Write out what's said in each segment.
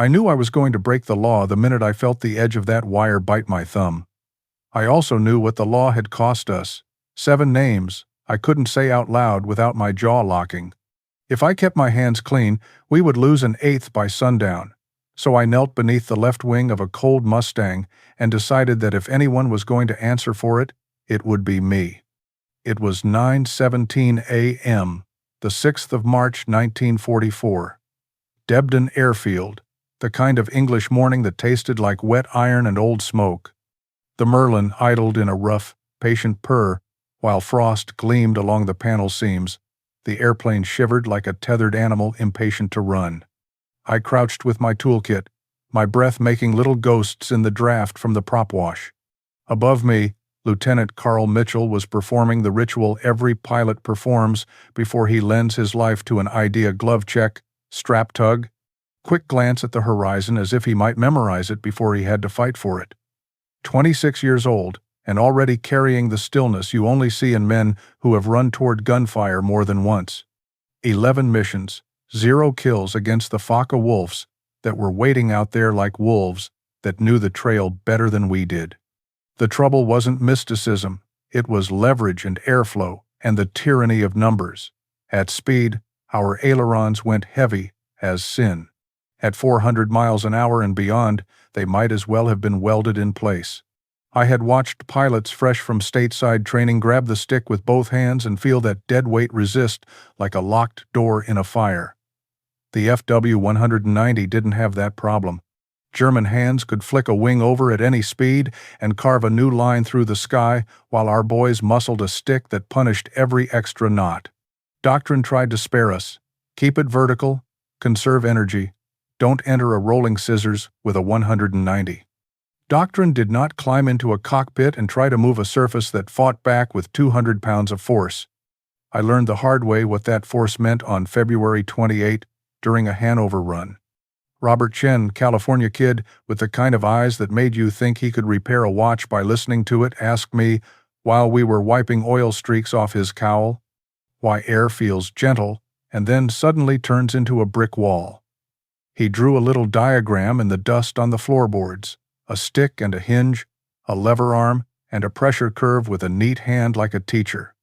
I knew I was going to break the law the minute I felt the edge of that wire bite my thumb. I also knew what the law had cost us. 7 names I couldn't say out loud without my jaw locking. If I kept my hands clean, we would lose an 1/8 by sundown. So I knelt beneath the left wing of a cold Mustang and decided that if anyone was going to answer for it, it would be me. It was 9:17 a.m., the 6th of March, 1944. Debden Airfield, the kind of English morning that tasted like wet iron and old smoke. The Merlin idled in a rough, patient purr, while frost gleamed along the panel seams. The airplane shivered like a tethered animal impatient to run. I crouched with my toolkit, my breath making little ghosts in the draft from the prop wash. Above me, Lieutenant Carl Mitchell was performing the ritual every pilot performs before he lends his life to an idea: glove check, strap tug, quick glance at the horizon as if he might memorize it before he had to fight for it. 26 years old, and already carrying the stillness you only see in men who have run toward gunfire more than once. 11 missions, 0 kills against the Focke Wolves that were waiting out there like wolves that knew the trail better than we did. The trouble wasn't mysticism, it was leverage and airflow and the tyranny of numbers. At speed, our ailerons went heavy as sin. At 400 miles an hour and beyond, they might as well have been welded in place. I had watched pilots fresh from stateside training grab the stick with both hands and feel that dead weight resist like a locked door in a fire. The FW-190 didn't have that problem. German hands could flick a wing over at any speed and carve a new line through the sky, while our boys muscled a stick that punished every extra knot. Doctrine tried to spare us. Keep it vertical, conserve energy, don't enter a rolling scissors with a 190. Doctrine did not climb into a cockpit and try to move a surface that fought back with 200 pounds of force. I learned the hard way what that force meant on February 28 during a Hanover run. Robert Chen, California kid with the kind of eyes that made you think he could repair a watch by listening to it, asked me, while we were wiping oil streaks off his cowl, why air feels gentle and then suddenly turns into a brick wall. He drew a little diagram in the dust on the floorboards. A stick and a hinge, a lever arm, and a pressure curve with a neat hand like a teacher.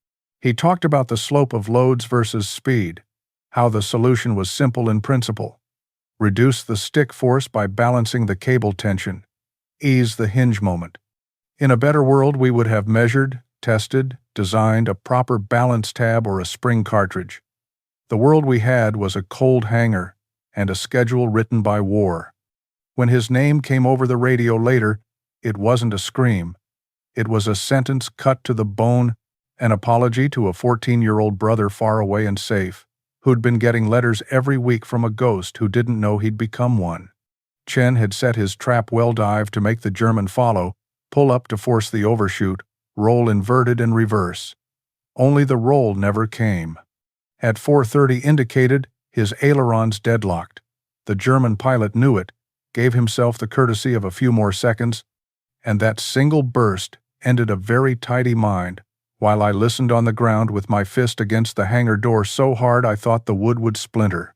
He talked about the slope of loads versus speed, how the solution was simple in principle. Reduce the stick force by balancing the cable tension. Ease the hinge moment. In a better world, we would have measured, tested, designed a proper balance tab or a spring cartridge. The world we had was a cold hangar and a schedule written by war. When his name came over the radio later, it wasn't a scream. It was a sentence cut to the bone, an apology to a 14-year-old brother far away and safe, who'd been getting letters every week from a ghost who didn't know he'd become one. Chen had set his trap well dive to make the German follow, pull up to force the overshoot, roll inverted and reverse. Only the roll never came. At 4:30 indicated, his ailerons deadlocked. The German pilot knew it, gave himself the courtesy of a few more seconds, and that single burst ended a very tidy mind, while I listened on the ground with my fist against the hangar door so hard I thought the wood would splinter.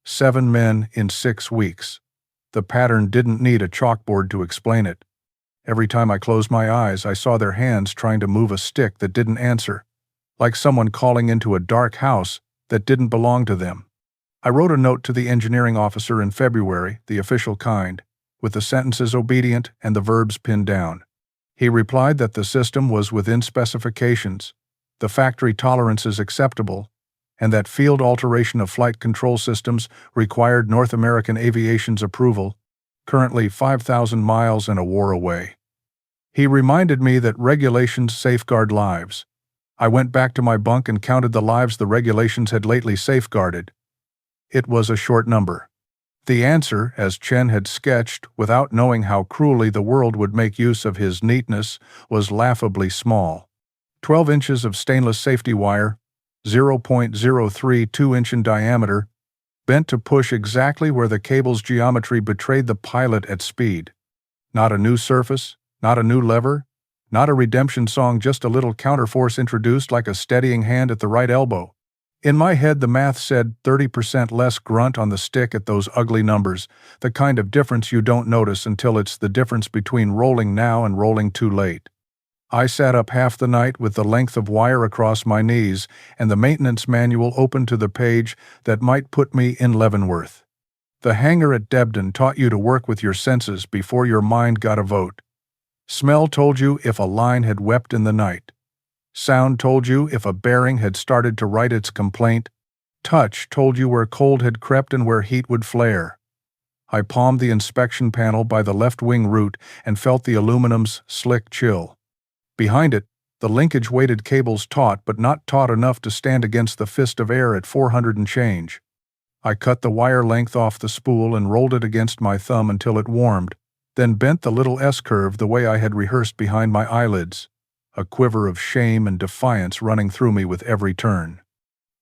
7 men in 6 weeks. The pattern didn't need a chalkboard to explain it. Every time I closed my eyes, I saw their hands trying to move a stick that didn't answer, like someone calling into a dark house that didn't belong to them. I wrote a note to the engineering officer in February, the official kind, with the sentences obedient and the verbs pinned down. He replied that the system was within specifications, the factory tolerances acceptable, and that field alteration of flight control systems required North American Aviation's approval, currently 5,000 miles and a war away. He reminded me that regulations safeguard lives. I went back to my bunk and counted the lives the regulations had lately safeguarded. It was a short number. The answer, as Chen had sketched, without knowing how cruelly the world would make use of his neatness, was laughably small. 12 inches of stainless safety wire, 0.032 in diameter, bent to push exactly where the cable's geometry betrayed the pilot at speed. Not a new surface, not a new lever, not a redemption song, just a little counterforce introduced like a steadying hand at the right elbow. In my head, the math said 30% less grunt on the stick at those ugly numbers, the kind of difference you don't notice until it's the difference between rolling now and rolling too late. I sat up half the night with the length of wire across my knees and the maintenance manual open to the page that might put me in Leavenworth. The hangar at Debden taught you to work with your senses before your mind got a vote. Smell told you if a line had wept in the night. Sound told you if a bearing had started to write its complaint. Touch told you where cold had crept and where heat would flare. I palmed the inspection panel by the left wing root and felt the aluminum's slick chill. Behind it, the linkage-weighted cables taut but not taut enough to stand against the fist of air at 400 and change. I cut the wire length off the spool and rolled it against my thumb until it warmed, then bent the little S-curve the way I had rehearsed behind my eyelids, a quiver of shame and defiance running through me with every turn.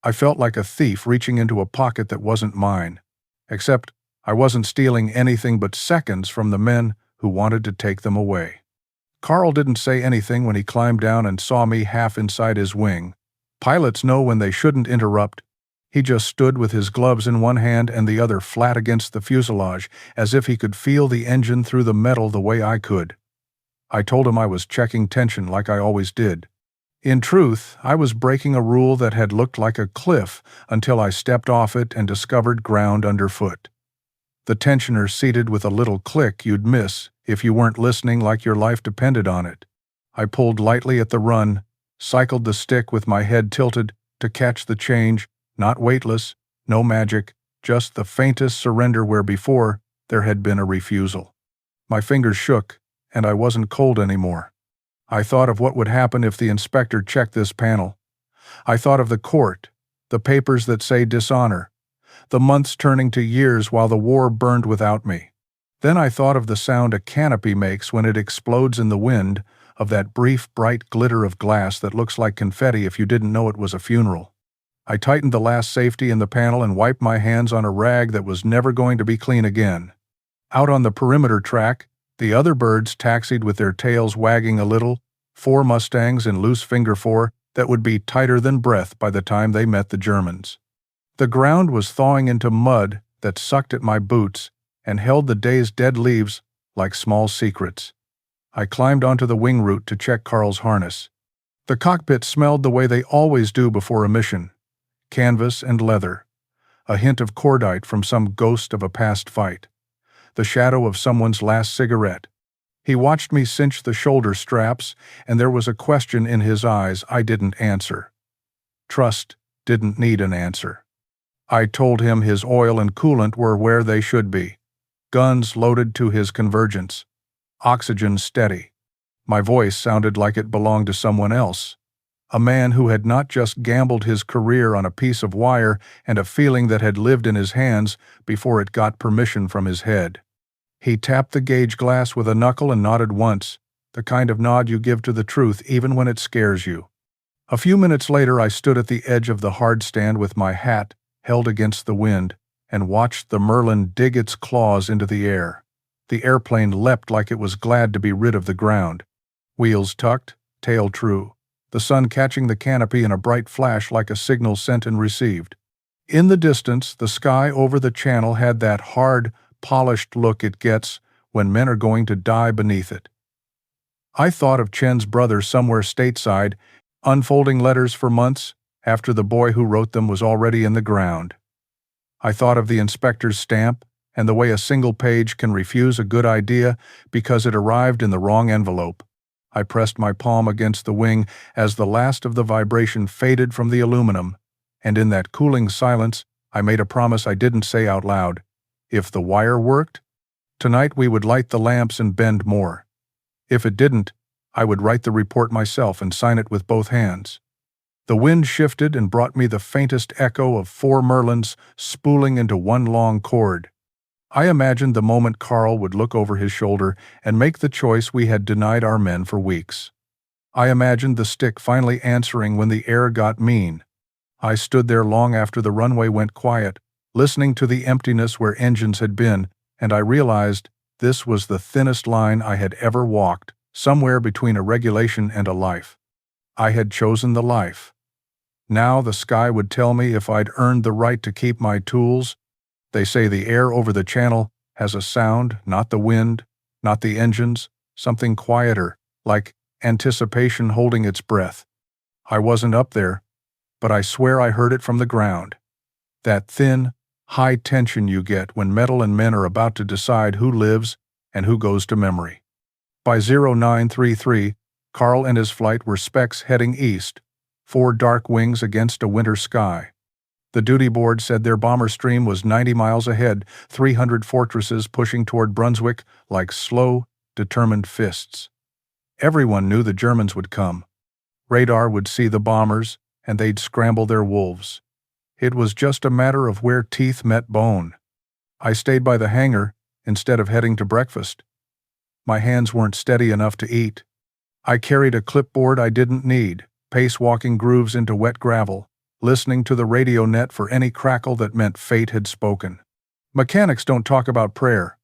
I felt like a thief reaching into a pocket that wasn't mine, except I wasn't stealing anything but seconds from the men who wanted to take them away. Carl didn't say anything when he climbed down and saw me half inside his wing. Pilots know when they shouldn't interrupt. He just stood with his gloves in one hand and the other flat against the fuselage, as if he could feel the engine through the metal the way I could. I told him I was checking tension like I always did. In truth, I was breaking a rule that had looked like a cliff until I stepped off it and discovered ground underfoot. The tensioner seated with a little click you'd miss if you weren't listening like your life depended on it. I pulled lightly at the run, cycled the stick with my head tilted to catch the change, not weightless, no magic, just the faintest surrender where before there had been a refusal. My fingers shook, and I wasn't cold anymore. I thought of what would happen if the inspector checked this panel. I thought of the court, the papers that say dishonor, the months turning to years while the war burned without me. Then I thought of the sound a canopy makes when it explodes in the wind, of that brief, bright glitter of glass that looks like confetti if you didn't know it was a funeral. I tightened the last safety in the panel and wiped my hands on a rag that was never going to be clean again. Out on the perimeter track, the other birds taxied with their tails wagging a little, 4 Mustangs in loose finger 4 that would be tighter than breath by the time they met the Germans. The ground was thawing into mud that sucked at my boots and held the day's dead leaves like small secrets. I climbed onto the wing root to check Carl's harness. The cockpit smelled the way they always do before a mission: canvas and leather, a hint of cordite from some ghost of a past fight, the shadow of someone's last cigarette. He watched me cinch the shoulder straps, and there was a question in his eyes I didn't answer. Trust didn't need an answer. I told him his oil and coolant were where they should be. Guns loaded to his convergence. Oxygen steady. My voice sounded like it belonged to someone else. A man who had not just gambled his career on a piece of wire and a feeling that had lived in his hands before it got permission from his head. He tapped the gauge glass with a knuckle and nodded once, the kind of nod you give to the truth even when it scares you. A few minutes later I stood at the edge of the hard stand with my hat held against the wind, and watched the Merlin dig its claws into the air. The airplane leapt like it was glad to be rid of the ground. Wheels tucked, tail true, the sun catching the canopy in a bright flash like a signal sent and received. In the distance, the sky over the channel had that hard, polished look it gets when men are going to die beneath it. I thought of Chen's brother somewhere stateside, unfolding letters for months, after the boy who wrote them was already in the ground. I thought of the inspector's stamp and the way a single page can refuse a good idea because it arrived in the wrong envelope. I pressed my palm against the wing as the last of the vibration faded from the aluminum, and in that cooling silence I made a promise I didn't say out loud. If the wire worked, tonight we would light the lamps and bend more. If it didn't, I would write the report myself and sign it with both hands. The wind shifted and brought me the faintest echo of 4 Merlins spooling into one long cord. I imagined the moment Carl would look over his shoulder and make the choice we had denied our men for weeks. I imagined the stick finally answering when the air got mean. I stood there long after the runway went quiet, listening to the emptiness where engines had been, and I realized this was the thinnest line I had ever walked, somewhere between a regulation and a life. I had chosen the life. Now the sky would tell me if I'd earned the right to keep my tools. They say the air over the channel has a sound, not the wind, not the engines, something quieter, like anticipation holding its breath. I wasn't up there, but I swear I heard it from the ground. That thin, high tension you get when metal and men are about to decide who lives and who goes to memory. By 0933, Carl and his flight were specks heading east, 4 dark wings against a winter sky. The duty board said their bomber stream was 90 miles ahead, 300 fortresses pushing toward Brunswick like slow, determined fists. Everyone knew the Germans would come. Radar would see the bombers, and they'd scramble their wolves. It was just a matter of where teeth met bone. I stayed by the hangar instead of heading to breakfast. My hands weren't steady enough to eat. I carried a clipboard I didn't need, pace-walking grooves into wet gravel, listening to the radio net for any crackle that meant fate had spoken. Mechanics don't talk about prayer,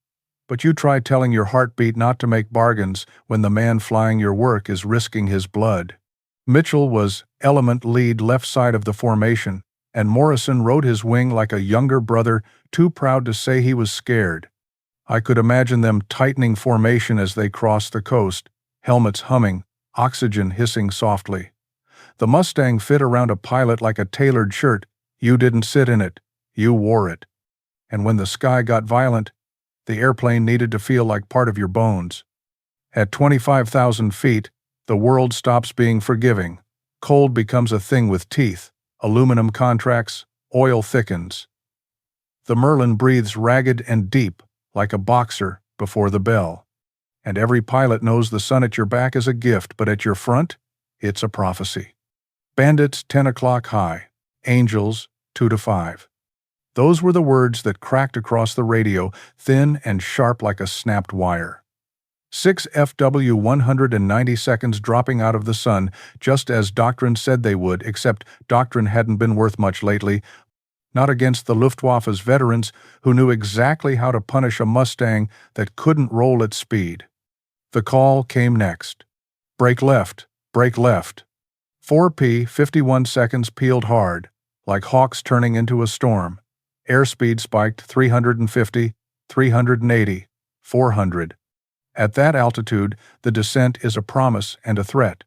but you try telling your heartbeat not to make bargains when the man flying your work is risking his blood. Mitchell was element lead left side of the formation, and Morrison rode his wing like a younger brother, too proud to say he was scared. I could imagine them tightening formation as they crossed the coast, helmets humming, oxygen hissing softly. The Mustang fit around a pilot like a tailored shirt. You didn't sit in it, you wore it. And when the sky got violent, the airplane needed to feel like part of your bones. At 25,000 feet, the world stops being forgiving. Cold becomes a thing with teeth. Aluminum contracts, oil thickens. The Merlin breathes ragged and deep, like a boxer before the bell. And every pilot knows the sun at your back is a gift, but at your front, it's a prophecy. Bandits 10 o'clock high, angels 2 to 5. Those were the words that cracked across the radio, thin and sharp like a snapped wire. 6 FW 190 seconds dropping out of the sun, just as doctrine said they would, except doctrine hadn't been worth much lately, not against the Luftwaffe's veterans who knew exactly how to punish a Mustang that couldn't roll at speed. The call came next. Brake left, brake left. 4P 51 seconds peeled hard, like hawks turning into a storm. Airspeed spiked 350, 380, 400. At that altitude, the descent is a promise and a threat.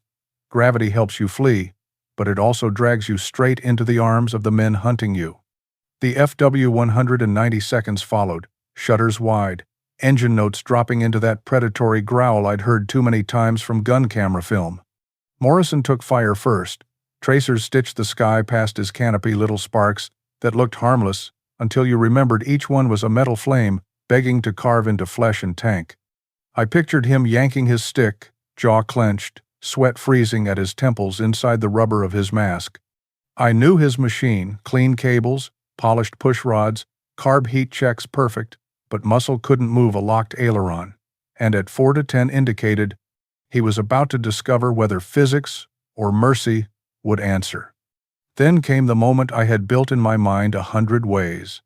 Gravity helps you flee, but it also drags you straight into the arms of the men hunting you. The FW 190 seconds followed, shutters wide, engine notes dropping into that predatory growl I'd heard too many times from gun camera film. Morrison took fire first. Tracers stitched the sky past his canopy, little sparks that looked harmless until you remembered each one was a metal flame begging to carve into flesh and tank. I pictured him yanking his stick, jaw clenched, sweat freezing at his temples inside the rubber of his mask. I knew his machine, clean cables, polished push rods, carb heat checks perfect, but muscle couldn't move a locked aileron, and at 4 to 10 indicated he was about to discover whether physics or mercy would answer. Then came the moment I had built in my mind 100 ways.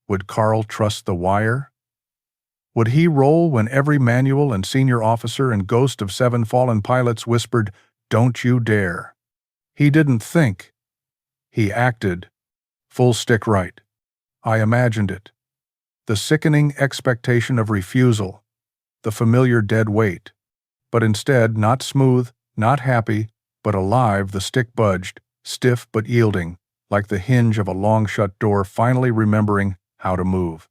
Would Carl trust the wire? Would he roll when every manual and senior officer and ghost of 7 fallen pilots whispered, "Don't you dare"? He didn't think. He acted. Full stick right. I imagined it. The sickening expectation of refusal. The familiar dead weight. But instead, not smooth, not happy, but alive, the stick budged, stiff but yielding, like the hinge of a long-shut door finally remembering how to move.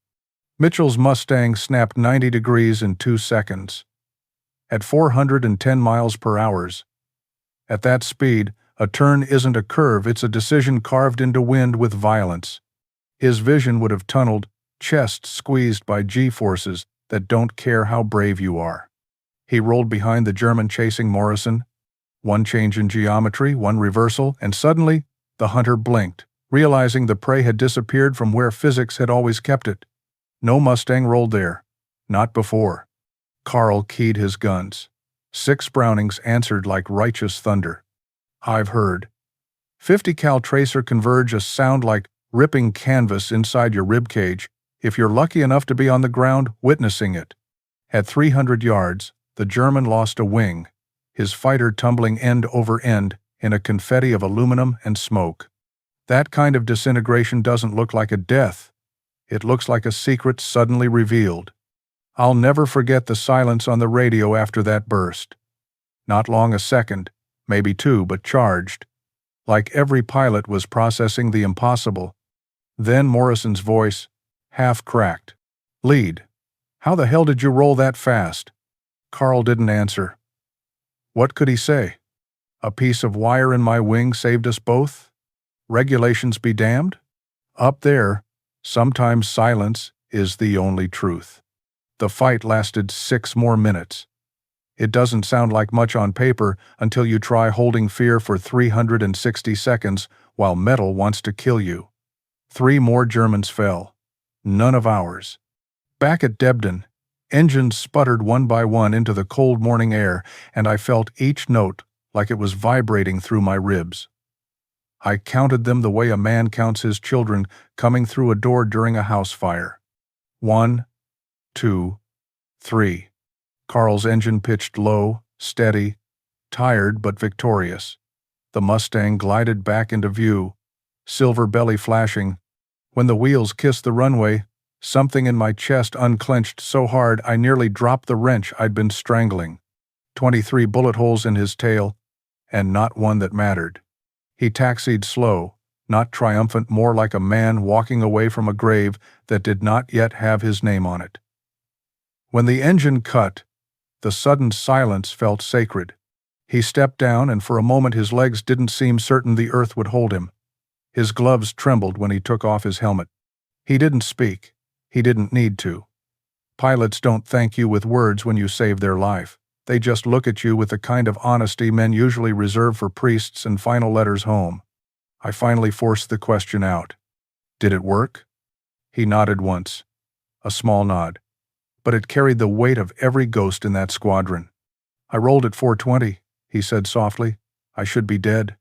Mitchell's Mustang snapped 90 degrees in 2 seconds. At 410 miles per hour. At that speed, a turn isn't a curve, it's a decision carved into wind with violence. His vision would have tunneled, chest squeezed by G-forces that don't care how brave you are. He rolled behind the German chasing Morrison. One change in geometry, one reversal, and suddenly the hunter blinked, realizing the prey had disappeared from where physics had always kept it. No Mustang rolled there. Not before. Carl keyed his guns. 6 Brownings answered like righteous thunder. I've heard 50 cal tracer converge, a sound like ripping canvas inside your ribcage, if you're lucky enough to be on the ground witnessing it. At 300 yards, the German lost a wing, his fighter tumbling end over end in a confetti of aluminum and smoke. That kind of disintegration doesn't look like a death. It looks like a secret suddenly revealed. I'll never forget the silence on the radio after that burst. Not long a second, maybe two, but charged. Like every pilot was processing the impossible. Then Morrison's voice, half cracked. "Lead. How the hell did you roll that fast?" Carl didn't answer. What could he say? A piece of wire in my wing saved us both? Regulations be damned? Up there, sometimes silence is the only truth. The fight lasted 6 more minutes. It doesn't sound like much on paper until you try holding fear for 360 seconds while metal wants to kill you. 3 more Germans fell. None of ours. Back at Debden, engines sputtered one by one into the cold morning air, and I felt each note like it was vibrating through my ribs. I counted them the way a man counts his children coming through a door during a house fire. 1, 2, 3. Carl's engine pitched low, steady, tired but victorious. The Mustang glided back into view, silver belly flashing. When the wheels kissed the runway, something in my chest unclenched so hard I nearly dropped the wrench I'd been strangling. 23 bullet holes in his tail, and not one that mattered. He taxied slow, not triumphant, more like a man walking away from a grave that did not yet have his name on it. When the engine cut, the sudden silence felt sacred. He stepped down, and for a moment his legs didn't seem certain the earth would hold him. His gloves trembled when he took off his helmet. He didn't speak. He didn't need to. Pilots don't thank you with words when you save their life. They just look at you with the kind of honesty men usually reserve for priests and final letters home. I finally forced the question out. Did it work? He nodded once. A small nod. But it carried the weight of every ghost in that squadron. I rolled at 420, he said softly. I should be dead.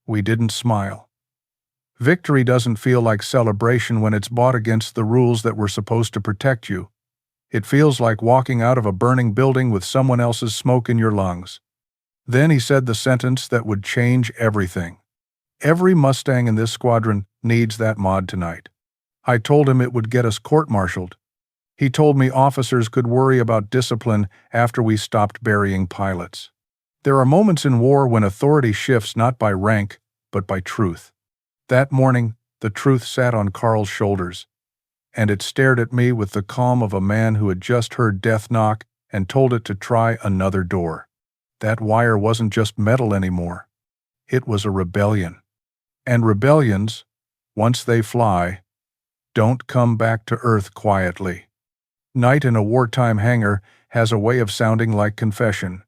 We didn't smile. Victory doesn't feel like celebration when it's bought against the rules that were supposed to protect you. It feels like walking out of a burning building with someone else's smoke in your lungs. Then he said the sentence that would change everything. Every Mustang in this squadron needs that mod tonight. I told him it would get us court-martialed. He told me officers could worry about discipline after we stopped burying pilots. There are moments in war when authority shifts not by rank, but by truth. That morning, the truth sat on Carl's shoulders, and it stared at me with the calm of a man who had just heard death knock and told it to try another door. That wire wasn't just metal anymore. It was a rebellion. And rebellions, once they fly, don't come back to Earth quietly. Night in a wartime hangar has a way of sounding like confession.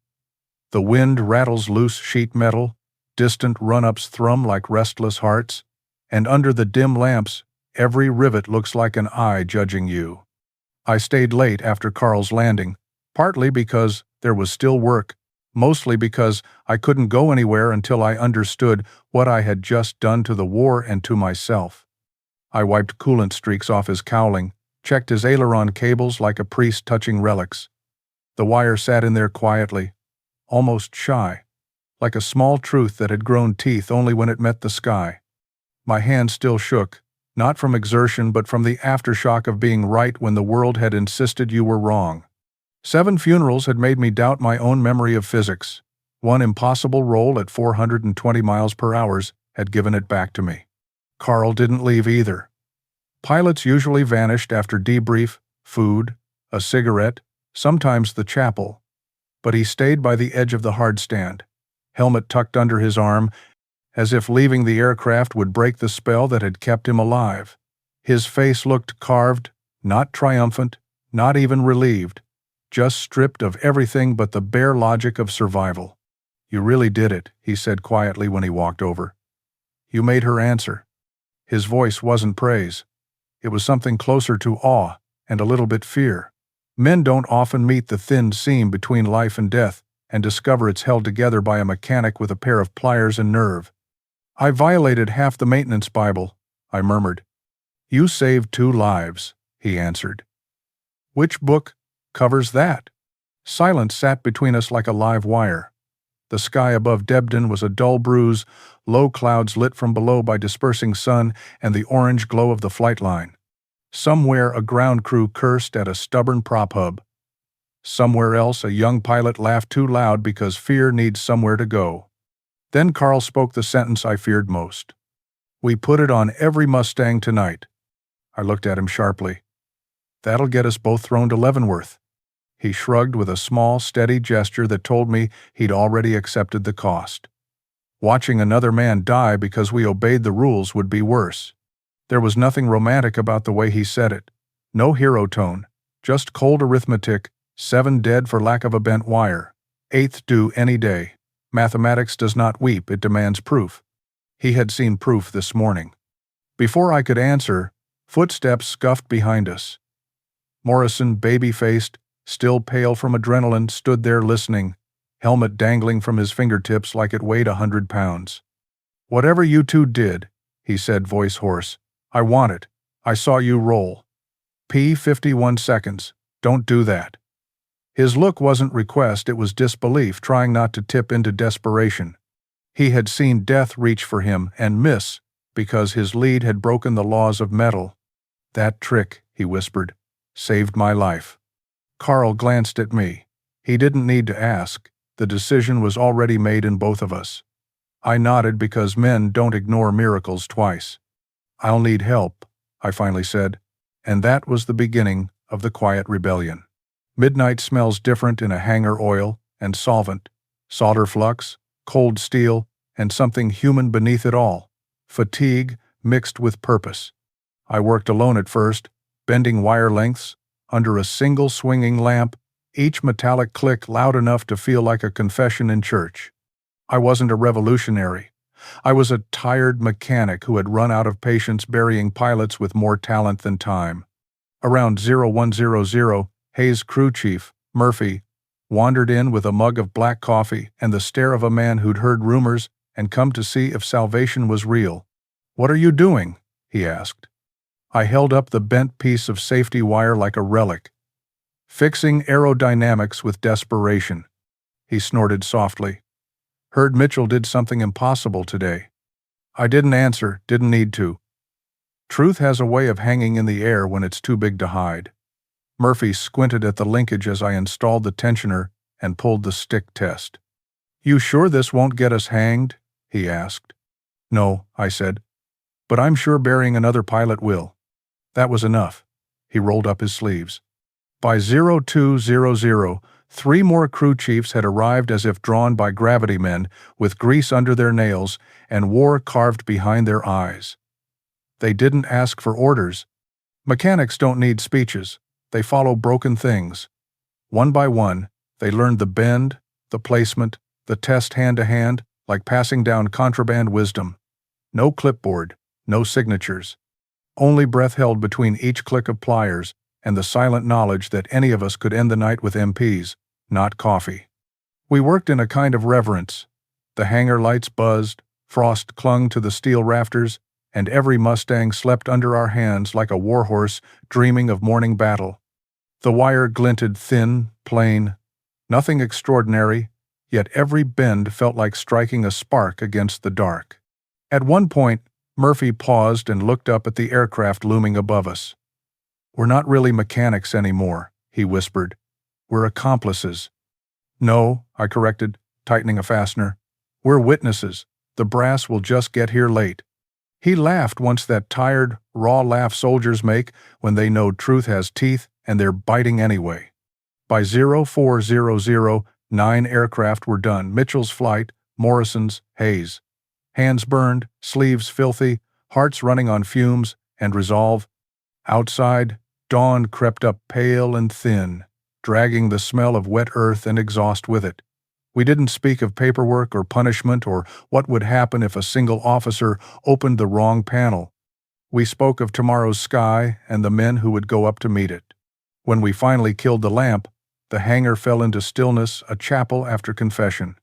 The wind rattles loose sheet metal, distant run-ups thrum like restless hearts, and under the dim lamps, every rivet looks like an eye judging you. I stayed late after Carl's landing, partly because there was still work, mostly because I couldn't go anywhere until I understood what I had just done to the war and to myself. I wiped coolant streaks off his cowling, checked his aileron cables like a priest touching relics. The wire sat in there quietly, almost shy, like a small truth that had grown teeth only when it met the sky. My hand still shook, not from exertion but from the aftershock of being right when the world had insisted you were wrong. 7 funerals had made me doubt my own memory of physics. One impossible roll at 420 miles per hour had given it back to me. Carl didn't leave either. Pilots usually vanished after debrief, food, a cigarette, sometimes the chapel. But he stayed by the edge of the hardstand, helmet tucked under his arm, as if leaving the aircraft would break the spell that had kept him alive. His face looked carved, not triumphant, not even relieved, just stripped of everything but the bare logic of survival. "You really did it," he said quietly when he walked over. "You made her answer." His voice wasn't praise. It was something closer to awe and a little bit fear. Men don't often meet the thin seam between life and death and discover it's held together by a mechanic with a pair of pliers and nerve. "I violated half the maintenance Bible," I murmured. "You saved 2 lives," he answered. "Which book covers that?" Silence sat between us like a live wire. The sky above Debden was a dull bruise, low clouds lit from below by dispersing sun and the orange glow of the flight line. Somewhere a ground crew cursed at a stubborn prop hub. Somewhere else a young pilot laughed too loud because fear needs somewhere to go. Then Carl spoke the sentence I feared most. "We put it on every Mustang tonight." I looked at him sharply. "That'll get us both thrown to Leavenworth." He shrugged with a small, steady gesture that told me he'd already accepted the cost. Watching another man die because we obeyed the rules would be worse. There was nothing romantic about the way he said it. No hero tone, just cold arithmetic, 7 dead for lack of a bent wire. 8th due any day. Mathematics does not weep, it demands proof. He had seen proof this morning. Before I could answer, footsteps scuffed behind us. Morrison, baby-faced, still pale from adrenaline, stood there listening, helmet dangling from his fingertips like it weighed 100 pounds. "Whatever you two did," he said, voice hoarse, "I want it. I saw you roll. P-51 seconds. Don't do that." His look wasn't request, it was disbelief, trying not to tip into desperation. He had seen death reach for him and miss because his lead had broken the laws of metal. "That trick," he whispered, "saved my life." Carl glanced at me. He didn't need to ask. The decision was already made in both of us. I nodded because men don't ignore miracles twice. "I'll need help," I finally said, and that was the beginning of the quiet rebellion. Midnight smells different in a hangar: oil and solvent, solder flux, cold steel, and something human beneath it all: fatigue mixed with purpose. I worked alone at first, bending wire lengths, under a single swinging lamp, each metallic click loud enough to feel like a confession in church. I wasn't a revolutionary. I was a tired mechanic who had run out of patience burying pilots with more talent than time. Around 0100, Hayes' crew chief, Murphy, wandered in with a mug of black coffee and the stare of a man who'd heard rumors and come to see if salvation was real. "What are you doing?" he asked. I held up the bent piece of safety wire like a relic. "Fixing aerodynamics with desperation." He snorted softly. "Heard Mitchell did something impossible today." I didn't answer, didn't need to. Truth has a way of hanging in the air when it's too big to hide. Murphy squinted at the linkage as I installed the tensioner and pulled the stick test. "You sure this won't get us hanged?" he asked. "No," I said, "but I'm sure burying another pilot will." That was enough. He rolled up his sleeves. By 0200, 3 more crew chiefs had arrived as if drawn by gravity men, with grease under their nails and war carved behind their eyes. They didn't ask for orders. Mechanics don't need speeches. They follow broken things. One by one, they learned the bend, the placement, the test hand to hand, like passing down contraband wisdom. No clipboard, no signatures. Only breath held between each click of pliers, and the silent knowledge that any of us could end the night with MPs, not coffee. We worked in a kind of reverence. The hangar lights buzzed, frost clung to the steel rafters, and every Mustang slept under our hands like a warhorse dreaming of morning battle. The wire glinted thin, plain, nothing extraordinary, yet every bend felt like striking a spark against the dark. At one point, Murphy paused and looked up at the aircraft looming above us. "We're not really mechanics anymore," he whispered. "We're accomplices." "No," I corrected, tightening a fastener. "We're witnesses. The brass will just get here late." He laughed once that tired, raw laugh soldiers make when they know truth has teeth and they're biting anyway. By 0400, 9 aircraft were done: Mitchell's flight, Morrison's, Hayes. Hands burned, sleeves filthy, hearts running on fumes, and resolve. Outside, dawn crept up pale and thin, dragging the smell of wet earth and exhaust with it. We didn't speak of paperwork or punishment or what would happen if a single officer opened the wrong panel. We spoke of tomorrow's sky and the men who would go up to meet it. When we finally killed the lamp, the hangar fell into stillness, a chapel after confession.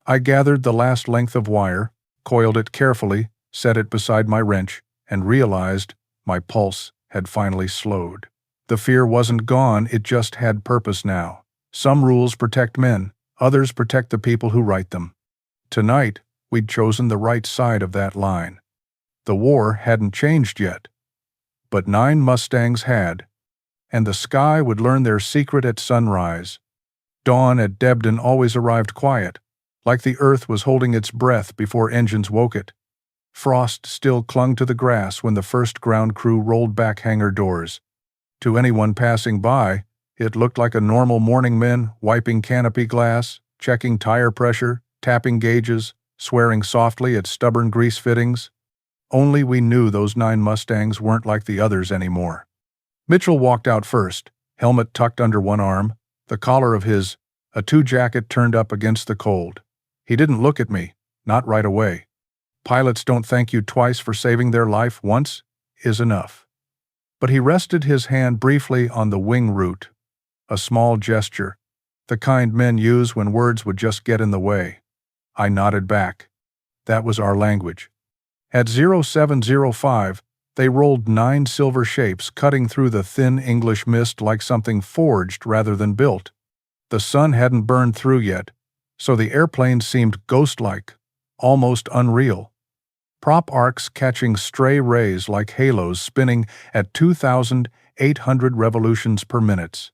I gathered the last length of wire, coiled it carefully, set it beside my wrench, and realized my pulse had finally slowed. The fear wasn't gone, it just had purpose now. Some rules protect men, Others protect the people who write them. Tonight, we'd chosen the right side of that line. The war hadn't changed yet, but 9 Mustangs had, and the sky would learn their secret at sunrise. Dawn at Debden always arrived quiet, like the earth was holding its breath before engines woke it. Frost still clung to the grass when the first ground crew rolled back hangar doors. To anyone passing by, it looked like a normal morning, men wiping canopy glass, checking tire pressure, tapping gauges, swearing softly at stubborn grease fittings. Only we knew those 9 Mustangs weren't like the others anymore. Mitchell walked out first, helmet tucked under one arm, the collar of his A2 jacket turned up against the cold. He didn't look at me, not right away. Pilots don't thank you twice for saving their life. Once is enough. But he rested his hand briefly on the wing root, a small gesture, the kind men use when words would just get in the way. I nodded back. That was our language. At 0705, they rolled 9 silver shapes cutting through the thin English mist like something forged rather than built. The sun hadn't burned through yet, so the airplanes seemed ghost-like, almost unreal. Prop arcs catching stray rays like halos spinning at 2,800 revolutions per minute.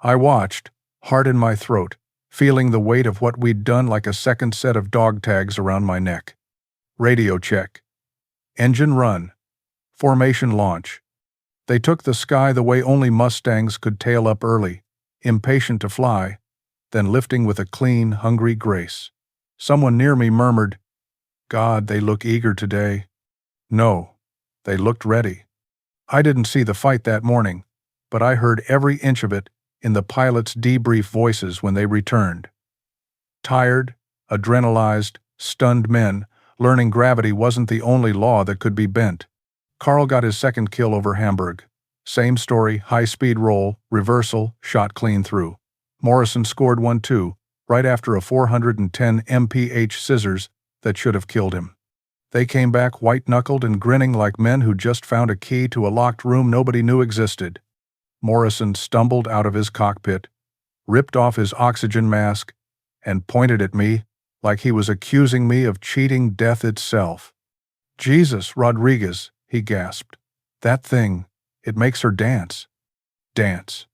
I watched, heart in my throat, feeling the weight of what we'd done like a second set of dog tags around my neck. Radio check. Engine run. Formation launch. They took the sky the way only Mustangs could, tail up early, impatient to fly, then lifting with a clean, hungry grace. Someone near me murmured, "God, they look eager today." No, they looked ready. I didn't see the fight that morning, but I heard every inch of it in the pilots' debrief voices when they returned. Tired, adrenalized, stunned men, learning gravity wasn't the only law that could be bent. Carl got his second kill over Hamburg. Same story, high-speed roll, reversal, shot clean through. Morrison scored 1 too, right after a 410 mph scissors that should have killed him. They came back white-knuckled and grinning like men who just found a key to a locked room nobody knew existed. Morrison stumbled out of his cockpit, ripped off his oxygen mask, and pointed at me like he was accusing me of cheating death itself. "Jesus, Rodriguez," he gasped. "That thing, it makes her dance." Dance.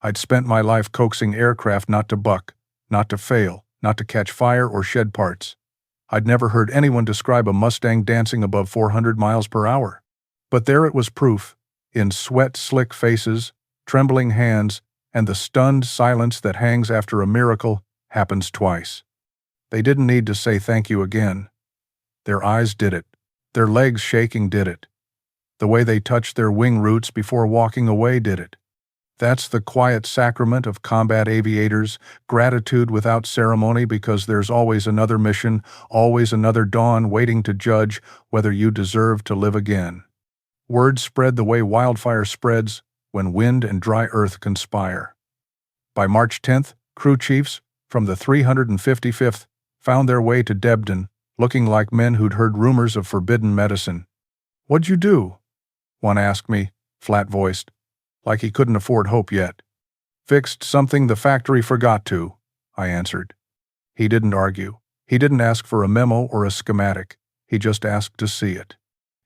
I'd spent my life coaxing aircraft not to buck, not to fail, not to catch fire or shed parts. I'd never heard anyone describe a Mustang dancing above 400 miles per hour. But there it was, proof, in sweat-slick faces, trembling hands, and the stunned silence that hangs after a miracle happens twice. They didn't need to say thank you again. Their eyes did it. Their legs shaking did it. The way they touched their wing roots before walking away did it. That's the quiet sacrament of combat aviators, gratitude without ceremony, because there's always another mission, always another dawn waiting to judge whether you deserve to live again. Word spread the way wildfire spreads when wind and dry earth conspire. By March 10th, crew chiefs from the 355th found their way to Debden, looking like men who'd heard rumors of forbidden medicine. "What'd you do?" one asked me, flat-voiced, like he couldn't afford hope yet. "Fixed something the factory forgot to," I answered. He didn't argue. He didn't ask for a memo or a schematic. He just asked to see it.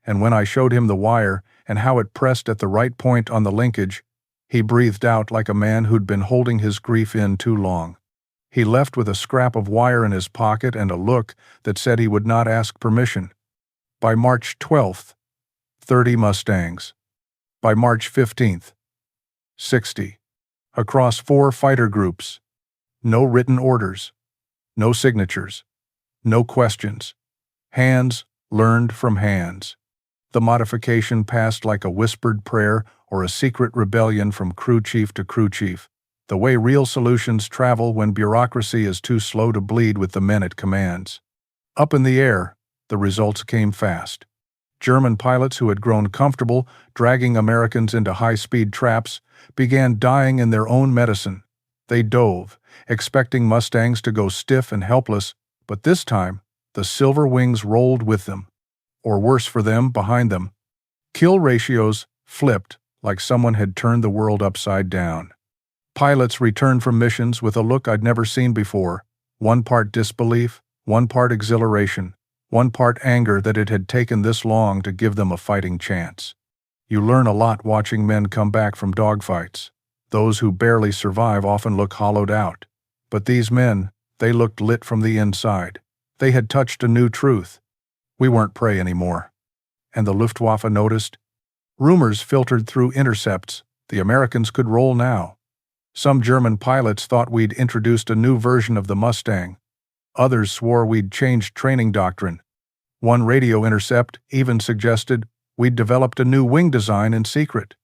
And when I showed him the wire and how it pressed at the right point on the linkage, he breathed out like a man who'd been holding his grief in too long. He left with a scrap of wire in his pocket and a look that said he would not ask permission. By March 12th, 30 Mustangs. By March 15th, 60. Across 4 fighter groups. No written orders. No signatures. No questions. Hands learned from hands. The modification passed like a whispered prayer or a secret rebellion from crew chief to crew chief, the way real solutions travel when bureaucracy is too slow to bleed with the men it commands. Up in the air, the results came fast. German pilots who had grown comfortable dragging Americans into high-speed traps began dying in their own medicine. They dove, expecting Mustangs to go stiff and helpless, but this time, the silver wings rolled with them. Or worse for them, behind them. Kill ratios flipped like someone had turned the world upside down. Pilots returned from missions with a look I'd never seen before, One part disbelief, one part exhilaration, one part anger that it had taken this long to give them a fighting chance. You learn a lot watching men come back from dogfights. Those who barely survive often look hollowed out. But these men, they looked lit from the inside. They had touched a new truth. We weren't prey anymore. And the Luftwaffe noticed. Rumors filtered through intercepts. The Americans could roll now. Some German pilots thought we'd introduced a new version of the Mustang. Others swore we'd changed training doctrine. One radio intercept even suggested we'd developed a new wing design in secret.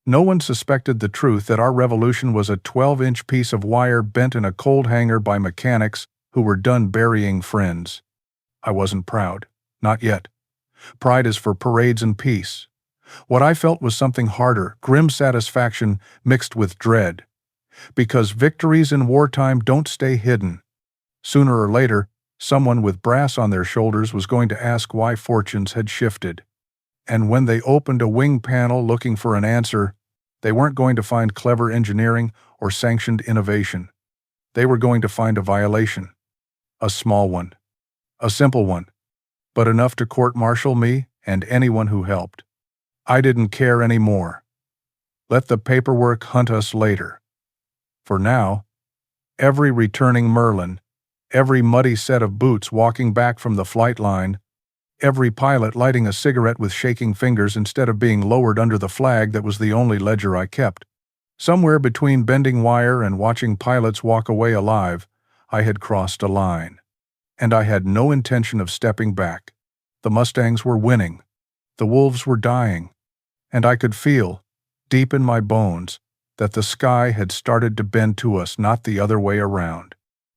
No one suspected the truth that our revolution was a 12-inch piece of wire bent in a cold hangar by mechanics who were done burying friends. I wasn't proud. Not yet. Pride is for parades and peace. What I felt was something harder, grim satisfaction mixed with dread. Because victories in wartime don't stay hidden. Sooner or later, someone with brass on their shoulders was going to ask why fortunes had shifted. And when they opened a wing panel looking for an answer, they weren't going to find clever engineering or sanctioned innovation. They were going to find a violation. A small one. A simple one. But enough to court-martial me and anyone who helped. I didn't care anymore. Let the paperwork hunt us later. For now, every returning Merlin, every muddy set of boots walking back from the flight line, every pilot lighting a cigarette with shaking fingers instead of being lowered under the flag that was the only ledger I kept. Somewhere between bending wire and watching pilots walk away alive, I had crossed a line. And I had no intention of stepping back. The Mustangs were winning. The wolves were dying. And I could feel, deep in my bones, that the sky had started to bend to us, not the other way around.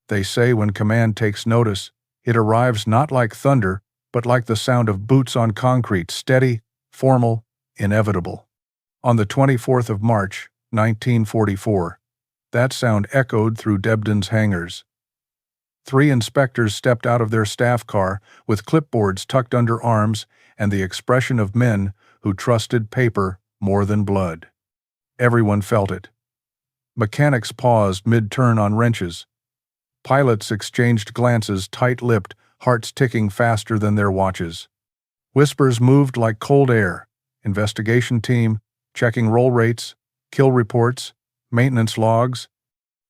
They say when command takes notice, it arrives not like thunder, but like the sound of boots on concrete, steady, formal, inevitable. On the 24th of March, 1944, that sound echoed through Debden's hangars. 3 inspectors stepped out of their staff car with clipboards tucked under arms and the expression of men who trusted paper more than blood. Everyone felt it. Mechanics paused mid-turn on wrenches. Pilots exchanged glances tight-lipped, hearts ticking faster than their watches. Whispers moved like cold air. Investigation team, checking roll rates, kill reports, maintenance logs.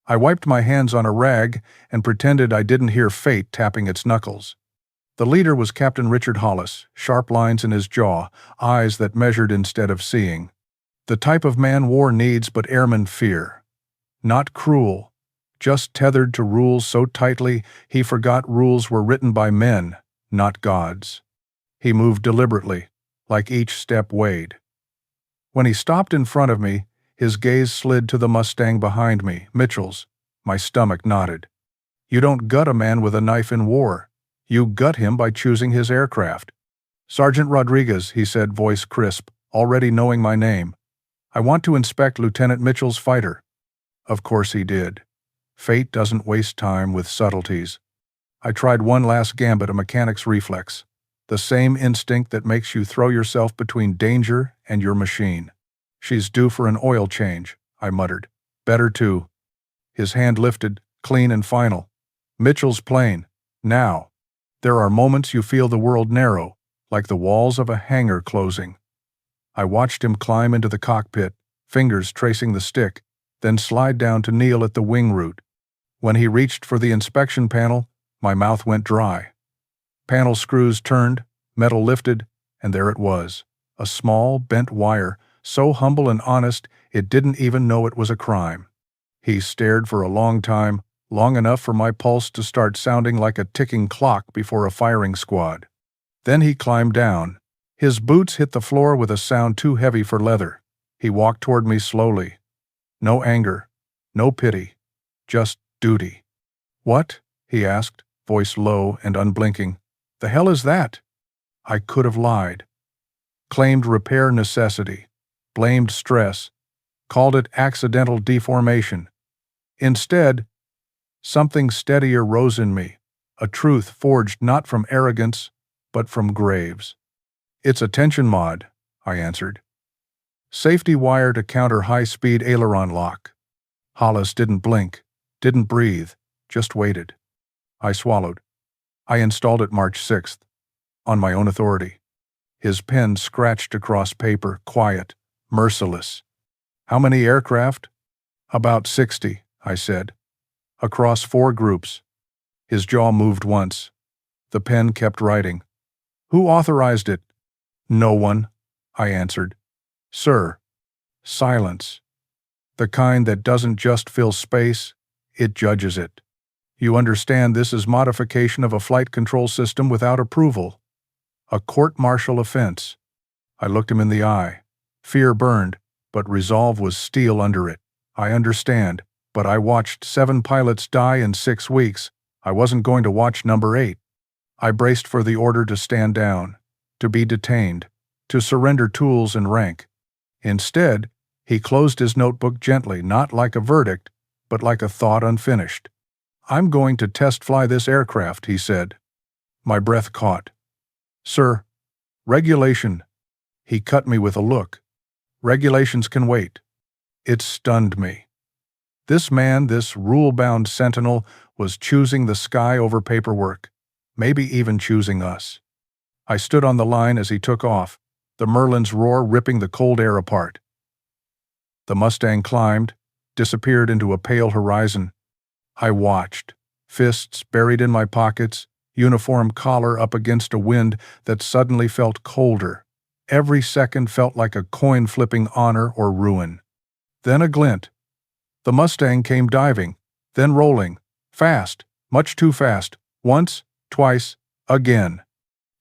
I wiped my hands on a rag and pretended I didn't hear fate tapping its knuckles. The leader was Captain Richard Hollis, sharp lines in his jaw, eyes that measured instead of seeing. The type of man war needs but airmen fear. Not cruel, just tethered to rules so tightly he forgot rules were written by men, not gods. He moved deliberately, like each step weighed. When he stopped in front of me, his gaze slid to the Mustang behind me, Mitchell's. My stomach knotted. You don't gut a man with a knife in war. You gut him by choosing his aircraft. Sergeant Rodriguez, he said, voice crisp, already knowing my name. I want to inspect Lieutenant Mitchell's fighter. Of course he did. Fate doesn't waste time with subtleties. I tried one last gambit, a mechanic's reflex. The same instinct that makes you throw yourself between danger and your machine. She's due for an oil change, I muttered. Better too. His hand lifted, clean and final. Mitchell's plane. Now. There are moments you feel the world narrow, like the walls of a hangar closing. I watched him climb into the cockpit, fingers tracing the stick, then slide down to kneel at the wing root. When he reached for the inspection panel, my mouth went dry. Panel screws turned, metal lifted, and there it was, a small, bent wire, so humble and honest it didn't even know it was a crime. He stared for a long time, long enough for my pulse to start sounding like a ticking clock before a firing squad. Then he climbed down. His boots hit the floor with a sound too heavy for leather. He walked toward me slowly. No anger, no pity, just duty. What? He asked, voice low and unblinking. The hell is that? I could have lied. Claimed repair necessity, blamed stress, called it accidental deformation. Instead, something steadier rose in me, a truth forged not from arrogance, but from graves. It's a tension mod, I answered. Safety wire to counter high-speed aileron lock. Hollis didn't blink, didn't breathe, just waited. I swallowed. I installed it March 6th, on my own authority. His pen scratched across paper, quiet, merciless. How many aircraft? About 60, I said. Across 4 groups. His jaw moved once. The pen kept writing. Who authorized it? No one, I answered. Sir. Silence. The kind that doesn't just fill space, it judges it. You understand this is modification of a flight control system without approval. A court-martial offense. I looked him in the eye. Fear burned, but resolve was steel under it. I understand, but I watched 7 pilots die in 6 weeks. I wasn't going to watch number 8. I braced for the order to stand down, to be detained, to surrender tools and rank. Instead, he closed his notebook gently, not like a verdict, but like a thought unfinished. I'm going to test fly this aircraft, he said. My breath caught. Sir, regulation. He cut me with a look. Regulations can wait. It stunned me. This man, this rule-bound sentinel, was choosing the sky over paperwork, maybe even choosing us. I stood on the line as he took off, the Merlin's roar ripping the cold air apart. The Mustang climbed, disappeared into a pale horizon. I watched, fists buried in my pockets, uniform collar up against a wind that suddenly felt colder. Every second felt like a coin flipping honor or ruin. Then a glint. The Mustang came diving, then rolling, fast, much too fast, once, twice, again.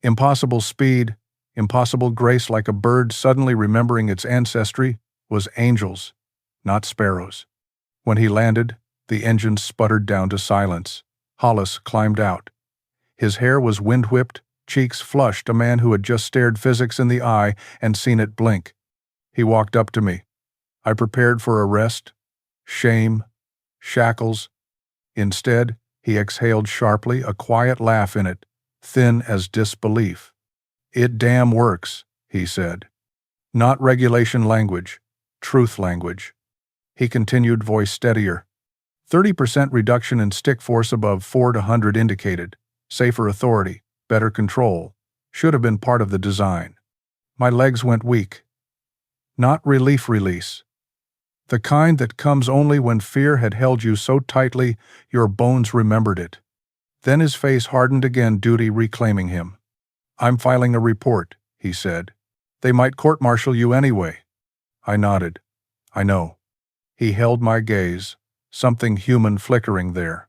Impossible speed, impossible grace, like a bird suddenly remembering its ancestry, was angels, not sparrows. When he landed, the engine sputtered down to silence. Hollis climbed out. His hair was wind-whipped, cheeks flushed, a man who had just stared physics in the eye and seen it blink. He walked up to me. I prepared for arrest, shame, shackles. Instead, he exhaled sharply, a quiet laugh in it, thin as disbelief. It damn works, he said. Not regulation language, truth language. He continued, voice steadier. 30% reduction in stick force above 4 to 100 indicated. Safer authority, better control. Should have been part of the design. My legs went weak. Not relief release. The kind that comes only when fear had held you so tightly your bones remembered it. Then his face hardened again, duty reclaiming him. I'm filing a report, he said. They might court-martial you anyway. I nodded. I know. He held my gaze, something human flickering there.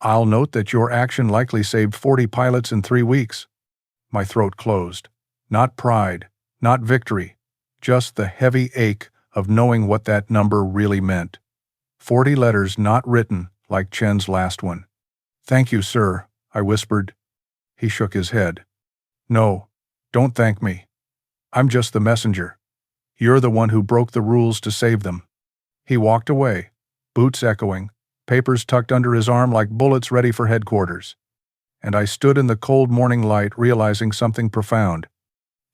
I'll note that your action likely saved 40 pilots in 3 weeks. My throat closed. Not pride, not victory, just the heavy ache of knowing what that number really meant. 40 letters not written, like Chen's last one. Thank you, sir, I whispered. He shook his head. No, don't thank me. I'm just the messenger. You're the one who broke the rules to save them. He walked away, boots echoing, papers tucked under his arm like bullets ready for headquarters. And I stood in the cold morning light realizing something profound.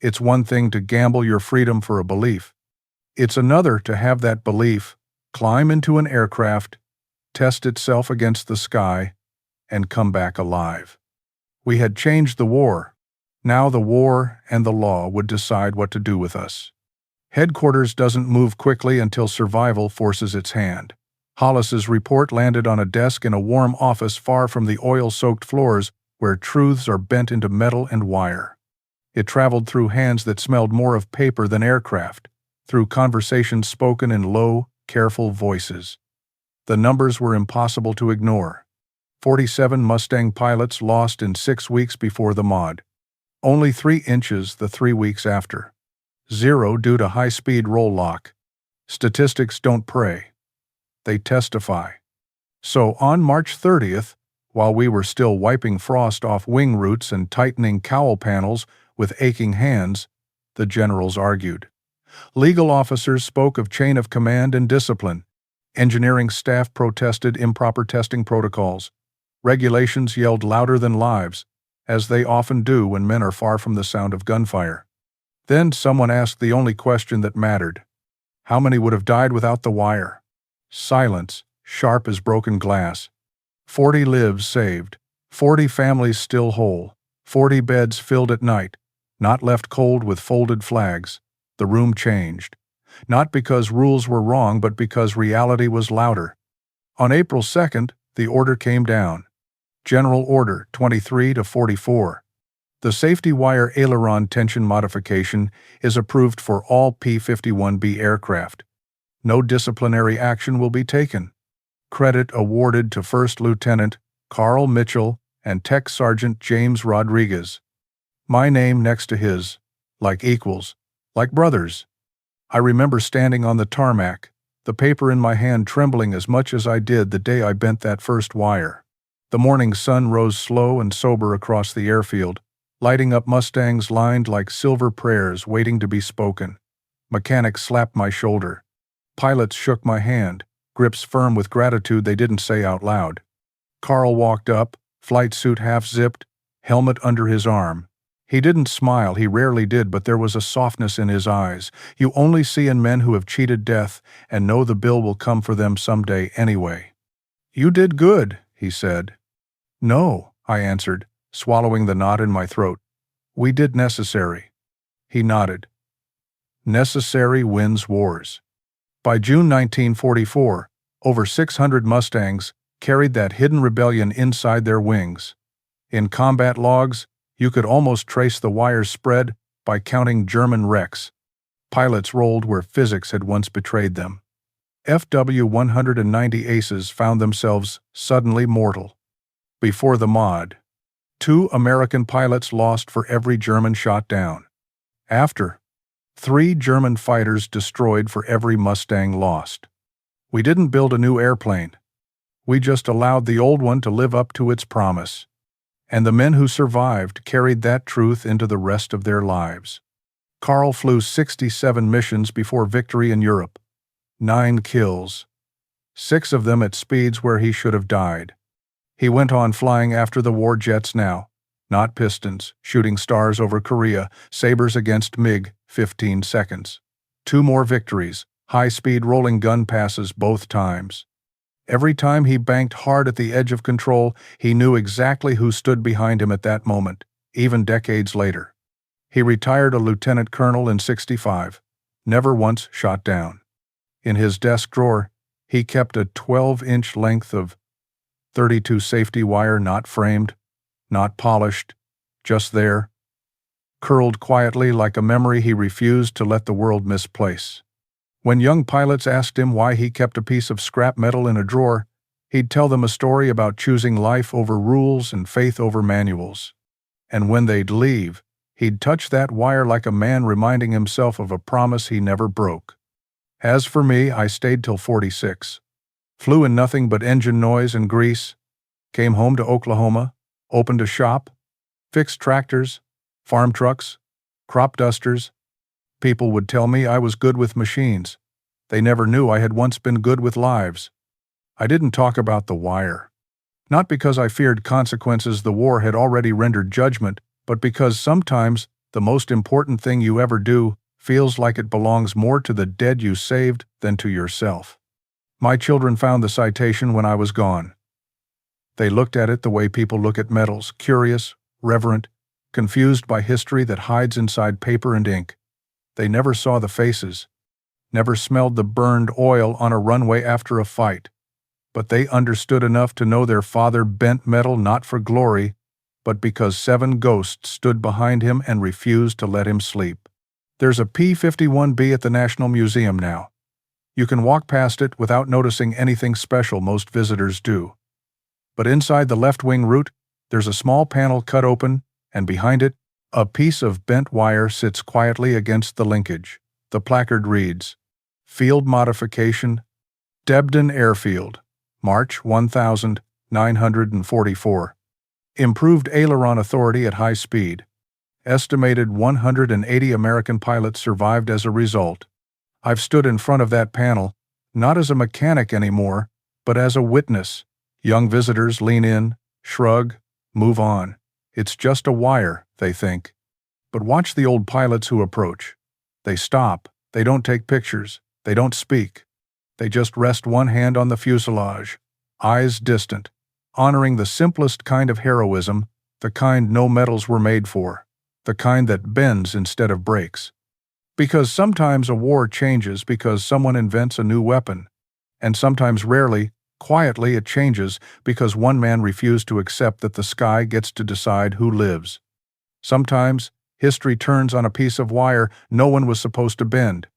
It's one thing to gamble your freedom for a belief. It's another to have that belief climb into an aircraft, test itself against the sky, and come back alive. We had changed the war. Now the war and the law would decide what to do with us. Headquarters doesn't move quickly until survival forces its hand. Hollis's report landed on a desk in a warm office far from the oil-soaked floors where truths are bent into metal and wire. It traveled through hands that smelled more of paper than aircraft, through conversations spoken in low, careful voices. The numbers were impossible to ignore. 47 Mustang pilots lost in 6 weeks before the mod. Only 3 inches the 3 weeks after. 0 due to high-speed roll lock. Statistics don't pray. They testify. So on March 30th, while we were still wiping frost off wing roots and tightening cowl panels with aching hands, the generals argued. Legal officers spoke of chain of command and discipline. Engineering staff protested improper testing protocols. Regulations yelled louder than lives, as they often do when men are far from the sound of gunfire. Then someone asked the only question that mattered. How many would have died without the wire? Silence, sharp as broken glass. 40 lives saved, 40 families still whole, 40 beds filled at night, not left cold with folded flags. The room changed. Not because rules were wrong, but because reality was louder. On April 2nd, the order came down. General Order 23-44. The safety wire aileron tension modification is approved for all P-51B aircraft. No disciplinary action will be taken. Credit awarded to First Lieutenant Carl Mitchell and Tech Sergeant James Rodriguez. My name next to his, like equals, like brothers. I remember standing on the tarmac, the paper in my hand trembling as much as I did the day I bent that first wire. The morning sun rose slow and sober across the airfield, lighting up Mustangs lined like silver prayers waiting to be spoken. Mechanics slapped my shoulder. Pilots shook my hand, grips firm with gratitude they didn't say out loud. Carl walked up, flight suit half-zipped, helmet under his arm. He didn't smile, he rarely did, but there was a softness in his eyes you only see in men who have cheated death and know the bill will come for them someday anyway. "You did good," he said. "No," I answered, swallowing the knot in my throat. "We did necessary." He nodded. Necessary wins wars. By June 1944, over 600 Mustangs carried that hidden rebellion inside their wings. In combat logs, you could almost trace the wire's spread by counting German wrecks. Pilots rolled where physics had once betrayed them. FW-190 aces found themselves suddenly mortal. Before the mod, 2 American pilots lost for every German shot down. After, 3 German fighters destroyed for every Mustang lost. We didn't build a new airplane. We just allowed the old one to live up to its promise. And the men who survived carried that truth into the rest of their lives. Carl flew 67 missions before victory in Europe. 9 kills. 6 of them at speeds where he should have died. He went on flying after the war jets now, not Pistons, shooting stars over Korea, Sabres against MiG, 15 seconds. 2 more victories, high-speed rolling gun passes both times. Every time he banked hard at the edge of control, he knew exactly who stood behind him at that moment, even decades later. He retired a lieutenant colonel in '65, never once shot down. In his desk drawer, he kept a 12-inch length of 32 safety wire, not framed, not polished, just there, curled quietly like a memory he refused to let the world misplace. When young pilots asked him why he kept a piece of scrap metal in a drawer, he'd tell them a story about choosing life over rules and faith over manuals. And when they'd leave, he'd touch that wire like a man reminding himself of a promise he never broke. As for me, I stayed till 46. Flew in nothing but engine noise and grease, came home to Oklahoma, opened a shop, fixed tractors, farm trucks, crop dusters. People would tell me I was good with machines. They never knew I had once been good with lives. I didn't talk about the wire. Not because I feared consequences the war had already rendered judgment, but because sometimes the most important thing you ever do feels like it belongs more to the dead you saved than to yourself. My children found the citation when I was gone. They looked at it the way people look at medals, curious, reverent, confused by history that hides inside paper and ink. They never saw the faces, never smelled the burned oil on a runway after a fight, but they understood enough to know their father bent metal not for glory, but because 7 ghosts stood behind him and refused to let him sleep. There's a P-51B at the National Museum now. You can walk past it without noticing anything special, most visitors do. But inside the left-wing root, there's a small panel cut open, and behind it, a piece of bent wire sits quietly against the linkage. The placard reads, "Field Modification, Debden Airfield, March 1944. Improved aileron authority at high speed. Estimated 180 American pilots survived as a result." I've stood in front of that panel, not as a mechanic anymore, but as a witness. Young visitors lean in, shrug, move on. It's just a wire, they think. But watch the old pilots who approach. They stop, they don't take pictures, they don't speak. They just rest one hand on the fuselage, eyes distant, honoring the simplest kind of heroism, the kind no medals were made for, the kind that bends instead of breaks. Because sometimes a war changes because someone invents a new weapon, and sometimes rarely, quietly it changes because one man refused to accept that the sky gets to decide who lives. Sometimes, history turns on a piece of wire no one was supposed to bend,